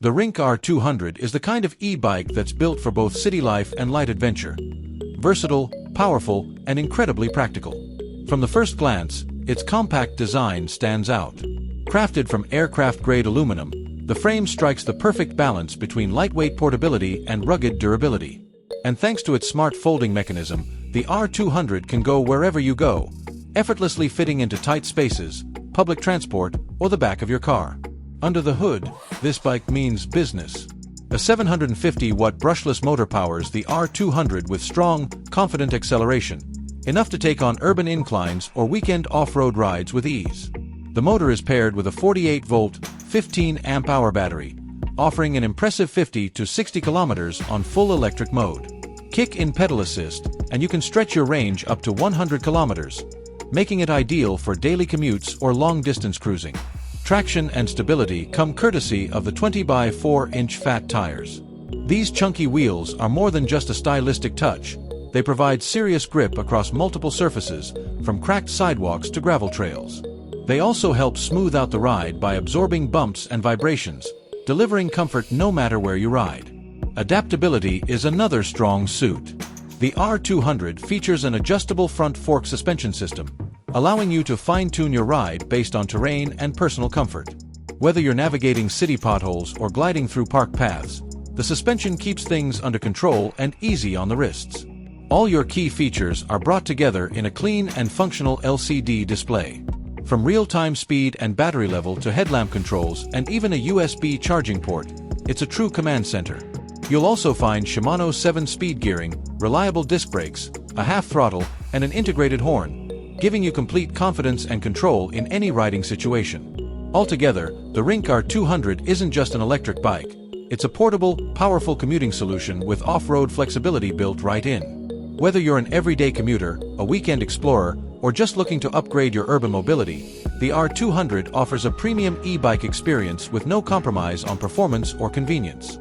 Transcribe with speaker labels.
Speaker 1: The Rincc R200 is the kind of e-bike that's built for both city life and light adventure. Versatile, powerful, and incredibly practical. From the first glance, its compact design stands out. Crafted from aircraft-grade aluminum, the frame strikes the perfect balance between lightweight portability and rugged durability. And thanks to its smart folding mechanism, the R200 can go wherever you go, effortlessly fitting into tight spaces, public transport, or the back of your car. Under the hood, this bike means business. A 750-watt brushless motor powers the R200 with strong, confident acceleration, enough to take on urban inclines or weekend off-road rides with ease. The motor is paired with a 48-volt, 15-amp-hour battery, offering an impressive 50 to 60 kilometers on full electric mode. Kick in pedal assist, and you can stretch your range up to 100 kilometers, making it ideal for daily commutes or long-distance cruising. Traction and stability come courtesy of the 20x4-inch fat tires. These chunky wheels are more than just a stylistic touch. They provide serious grip across multiple surfaces, from cracked sidewalks to gravel trails. They also help smooth out the ride by absorbing bumps and vibrations, delivering comfort no matter where you ride. Adaptability is another strong suit. The R200 features an adjustable front fork suspension system, allowing you to fine-tune your ride based on terrain and personal comfort. Whether you're navigating city potholes or gliding through park paths, the suspension keeps things under control and easy on the wrists. All your key features are brought together in a clean and functional LCD display. From real-time speed and battery level to headlamp controls and even a USB charging port, it's a true command center. You'll also find Shimano 7-speed gearing, reliable disc brakes, a half throttle, and an integrated horn, giving you complete confidence and control in any riding situation. Altogether, the Rincc R200 isn't just an electric bike. It's a portable, powerful commuting solution with off-road flexibility built right in. Whether you're an everyday commuter, a weekend explorer, or just looking to upgrade your urban mobility, the R200 offers a premium e-bike experience with no compromise on performance or convenience.